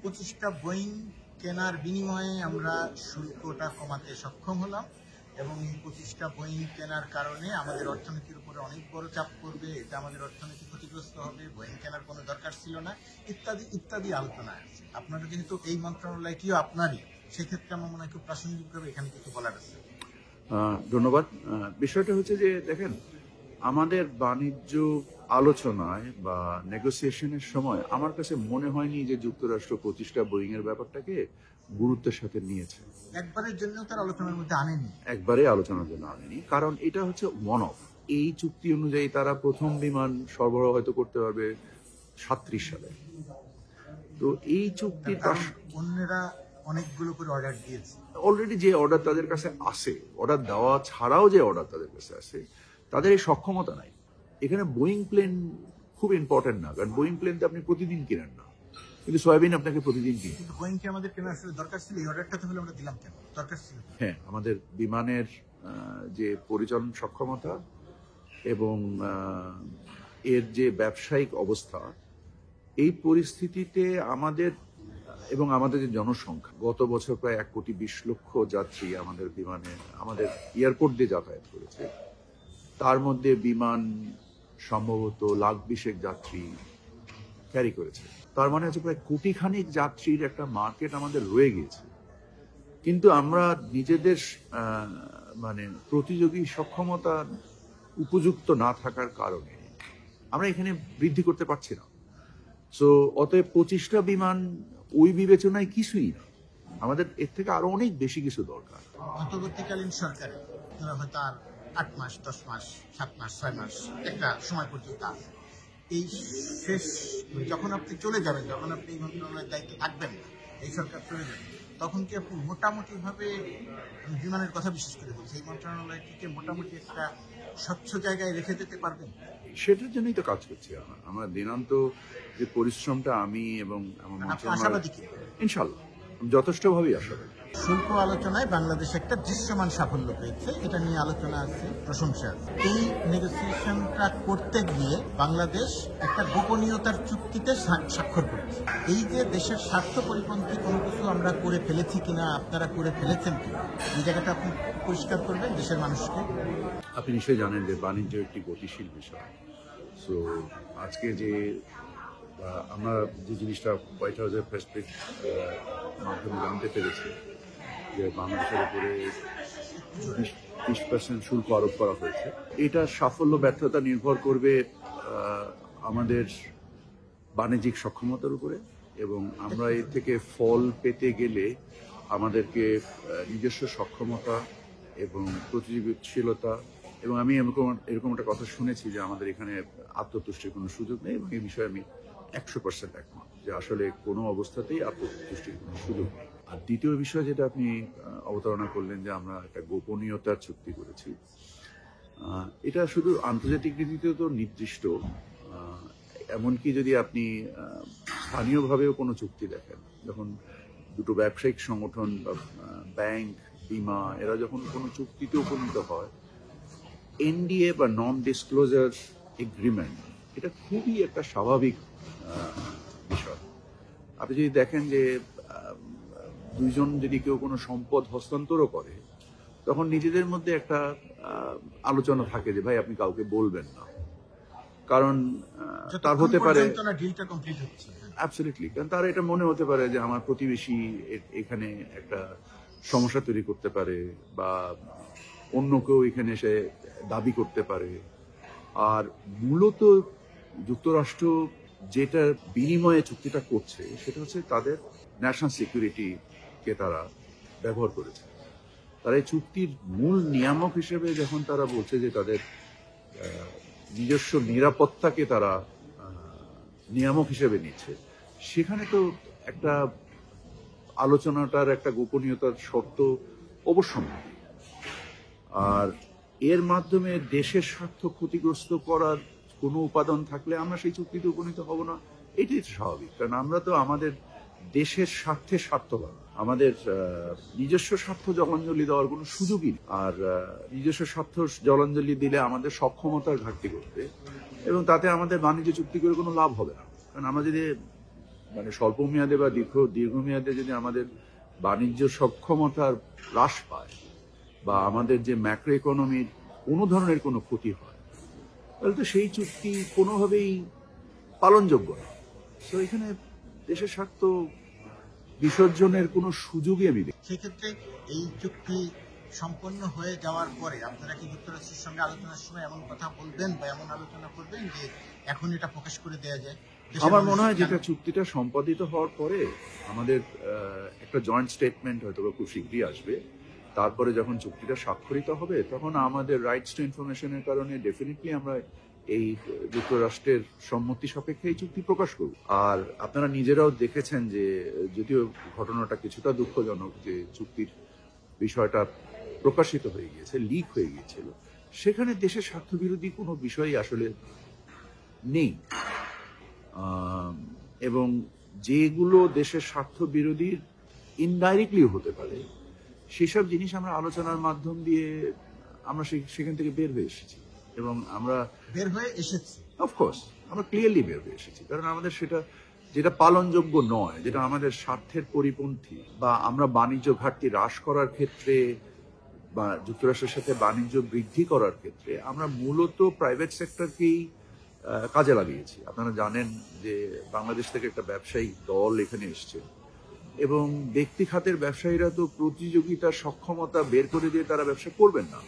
25টা Boeing কেনার বিনিময়ে আমরা শুল্কটা কমাতে সক্ষম হলাম এবং এই 25টা বোয়িং কেনার কারণে আমাদের অর্থনীতির উপরে অনেক বড় চাপ পড়বে, এটা আমাদের অর্থনীতি ক্ষতিগ্রস্ত হবে, বোয়িং কেনার কোনো দরকার ছিল না, ইত্যাদি ইত্যাদি আলোচনা আছে। আপনারা যেহেতু এই মন্ত্রণালয়টিও আপনারই, সেক্ষেত্রে আমার মনে হয় খুব প্রাসঙ্গিকভাবে এখানে কিছু বলার আছে। ধন্যবাদ। বিষয়টা হচ্ছে যে দেখেন, আমাদের বাণিজ্য আলোচনায় বা নেগোসিয়েশনের সময় আমার কাছে মনে হয়নি যে যুক্তরাষ্ট্র 25টা বোয়িং এর ব্যাপারটাকে গুরুত্বের সাথে নিয়েছে। একবারের জন্য তার আলোচনার মধ্যে আনেনি, একবারে আলোচনার জন্য আনেনি, কারণ এটা হচ্ছে ওয়ান অফ। এই চুক্তি অনুযায়ী তারা প্রথম বিমান সরবরাহ হয়তো করতে পারবে 37 সালে। তো এই চুক্তি অন্যরা অনেকগুলো করে অর্ডার দিয়েছে অলরেডি, যে অর্ডার তাদের কাছে আসে, অর্ডার দেওয়া ছাড়াও যে অর্ডার তাদের কাছে আসে, তাদের এই সক্ষমতা নাই। এখানে বোয়িং প্লেন খুব ইম্পর্টেন্ট না, কারণ বোয়িং প্লেন তো আপনি প্রতিদিন কিনেন না, কিন্তু সয়াবিন আপনাকে প্রতিদিন কিনে। কিন্তু বোয়িং কি আমাদের কেনার আসলে দরকার ছিল? এই অর্ডারটা তাহলে আমরা দিলাম কেন? দরকার ছিল। হ্যাঁ, আমাদের বিমানের যে পরিচালন সক্ষমতা এবং এর যে ব্যবসায়িক অবস্থা, এই পরিস্থিতিতে আমাদের এবং আমাদের যে জনসংখ্যা, গত বছর প্রায় 1,20,00,000 যাত্রী আমাদের বিমানে, আমাদের এয়ারপোর্ট দিয়ে যাতায়াত করেছে। তার মধ্যে বিমান সম্ভবত 1,20,000 যাত্রী ক্যারি করেছে। তার মানে হচ্ছে প্রায় 1,000,000 যাত্রীর একটা মার্কেট আমাদের রয়ে গিয়েছে। কিন্তু আমরা নিজেদের মানে প্রতিযোগী সক্ষমতা উপযুক্ত না থাকার কারণে আমরা এখানে বৃদ্ধি করতে পারছি না। সো অতএব 25টা বিমান ওই বিবেচনায় কিছুই না, আমাদের এর থেকে আরো অনেক বেশি কিছু দরকার। অন্তর্বর্তীকালীন সরকারে হয়তো আর 8 মাস, 10 মাস, 7 মাস, 6 মাস একটা সময় পর্যন্ত আছে। এই শেষ যখন আপনি চলে যাবেন, যখন আপনি এই মন্ত্রণালয়ের দায়িত্বে থাকবেন না, এই সরকার চলে যাবে, তখন কি আপনি মোটামুটি ভাবে, বিমানের কথা বিশেষ করে বলছি, এই মন্ত্রণালয়টিকে মোটামুটি একটা স্বচ্ছ জায়গায় রেখে যেতে পারবেন? সেটার জন্যই তো কাজ করছি আমরা দিনান্ত। যে পরিশ্রমটা আমি এবং আমার আশাবাদী কি? ইনশাল্লাহ যথেষ্টভাবেই আশাবাদী। শুল্ক আলোচনায় বাংলাদেশ একটা দৃশ্যমান সাফল্য পেয়েছে, এটা নিয়ে আলোচনা আছে, প্রশংসা আছে। এই নেগোসিয়েশনটা করতে গিয়ে বাংলাদেশ একটা গোপনীয়তার চুক্তিতে স্বাক্ষর করেছে। এই যে দেশের স্বার্থ পরিপন্থী কোনো কিছু আমরা করে ফেলেছি কিনা, আপনারা করে ফেলেছেন কিনা, এই জায়গাটা আপনি পরিষ্কার করবেন দেশের মানুষকে। আপনি নিশ্চয়ই জানেন যে বাণিজ্য একটি গতিশীল বিষয়। সো আজকে যে আমরা যে জিনিসটা হোয়াইট হাউসের প্রেস মাধ্যমে জানতে পেরেছি যে বাংলাদেশের উপরে 20% শুল্ক আরোপ করা হয়েছে, এটা সাফল্য ব্যর্থতা নির্ভর করবে আমাদের বাণিজ্যিক সক্ষমতার উপরে, এবং আমরা এর থেকে ফল পেতে গেলে আমাদেরকে নিজস্ব সক্ষমতা এবং প্রতিযোগিতাশীলতা, এবং আমি এরকম একটা কথা শুনেছি যে আমাদের এখানে আত্মতুষ্টির কোনো সুযোগ নেই, এবং এই বিষয়ে আমি 100% একমত যে আসলে কোনো অবস্থাতেই আত্মতুষ্টির কোনো সুযোগ নেই। আর দ্বিতীয় বিষয় যেটা আপনি অবতারণা করলেন যে আমরা একটা গোপনীয়তার চুক্তি করেছি, এটা শুধু আন্তর্জাতিক নীতিতেও তো নির্দিষ্ট, এমনকি যদি আপনি স্থানীয়ভাবেও কোনো চুক্তি দেখেন, যখন দুটো ব্যবসায়িক সংগঠন বা ব্যাংক, বিমা, এরা যখন কোনো চুক্তিতে উপনীত হয়, এনডিএ বা নন ডিসক্লোজার এগ্রিমেন্ট, এটা খুবই একটা স্বাভাবিক বিষয়। আপনি যদি দেখেন যে দুইজন যদি কেউ কোনো সম্পদ হস্তান্তরও করে, তখন নিজেদের মধ্যে একটা আলোচনা থাকে যে ভাই আপনি কাউকে বলবেন না, কারণ তার হতে পারে অ্যাবসলিউটলি, কারণ তার এটা মনে হতে পারে যে আমার প্রতিবেশী এখানে একটা সমস্যা তৈরি করতে পারে, বা অন্য কেউ এখানে এসে দাবি করতে পারে। আর মূলত যুক্তরাষ্ট্র যেটা বিনিময়ে চুক্তিটা করছে সেটা হচ্ছে তাদের ন্যাশনাল সিকিউরিটিকে তারা ব্যবহার করেছে। তারা এই চুক্তির মূল নিয়ামক হিসেবে যখন তারা বলছে যে তাদের নিজস্ব নিরাপত্তাকে তারা নিয়ামক হিসেবে নিচ্ছে, সেখানে তো একটা আলোচনাটার একটা গোপনীয়তার শর্ত অবশ্যম্ভাবী। আর এর মাধ্যমে দেশের স্বার্থ ক্ষতিগ্রস্ত করার কোনো উপাদান থাকলে আমরা সেই চুক্তিতে উপনীত হব না, এটাই স্বাভাবিক। কারণ আমরা তো আমাদের দেশের স্বার্থে স্বার্থবান, আমাদের নিজস্ব স্বার্থ জলাঞ্জলি দেওয়ার কোনো সুযোগই নেই। আর নিজস্ব স্বার্থ জলাঞ্জলি দিলে আমাদের সক্ষমতার ঘাটতি করবে, এবং তাতে আমাদের বাণিজ্য চুক্তি করে কোনো লাভ হবে না। কারণ আমরা যদি মানে স্বল্প মেয়াদে বা দীর্ঘমেয়াদে যদি আমাদের বাণিজ্য সক্ষমতার হ্রাস পায় বা আমাদের যে ম্যাক্রো ইকোনমির কোনো ধরনের কোনো ক্ষতি হয়, তাহলে তো সেই চুক্তি কোনোভাবেই পালনযোগ্য না। তো এখানে দেশের স্বার্থ বিসর্জনের কোনো সুযোগই আমি দেখি। সেক্ষেত্রে এই চুক্তি সম্পন্ন হয়ে যাওয়ার পরে আপনারা কি যুক্তরাষ্ট্রের সঙ্গে আলোচনার সময় এমন কথা বলবেন বা এমন আলোচনা করবেন যে এখন এটা প্রকাশ করে দেওয়া যায়? আমার মনে হয় যেটা চুক্তিটা সম্পাদিত হওয়ার পরে আমাদের একটা জয়েন্ট স্টেটমেন্ট হয়তো খুব শীঘ্রই আসবে। তারপরে যখন চুক্তিটা স্বাক্ষরিত হবে তখন আমাদের রাইটস টু ইনফরমেশনের কারণে ডেফিনেটলি আমরা এই যুক্তরাষ্ট্রের সম্মতি সাপেক্ষে এই চুক্তি প্রকাশ করব। আর আপনারা নিজেরাও দেখেছেন যে যদিও ঘটনাটা কিছুটা দুঃখজনক যে চুক্তির বিষয়টা প্রকাশিত হয়ে গিয়েছে, লিক হয়ে গিয়েছিল, সেখানে দেশের স্বার্থবিরোধী কোনো বিষয়ই আসলে নেই। এবং যেগুলো দেশের স্বার্থ বিরোধী ইনডাইরেক্টলি হতে পারে সেসব জিনিস আমরা আলোচনার মাধ্যম দিয়ে আমরা সেখান থেকে বের হয়ে এসেছি এবং আমরা বের হয়ে এসেছি। অফকোর্স আমরা ক্লিয়ারলি বের হয়ে এসেছি, কারণ আমাদের সেটা যেটা পালনযোগ্য নয়, যেটা আমাদের স্বার্থের পরিপন্থী, বা আমরা বাণিজ্য ঘাটতি হ্রাস করার ক্ষেত্রে বা যুক্তরাষ্ট্রের সাথে বাণিজ্য বৃদ্ধি করার ক্ষেত্রে আমরা মূলত প্রাইভেট সেক্টরকেই কাজে লাগিয়েছি। আপনারা জানেন যে বাংলাদেশ থেকে একটা ব্যবসায়িক দল এখানে এসছে এবং ব্যক্তি খাতের ব্যবসায়ীরা তো প্রতিযোগিতার সক্ষমতা বের করে দিয়ে তারা ব্যবসা করবেন না।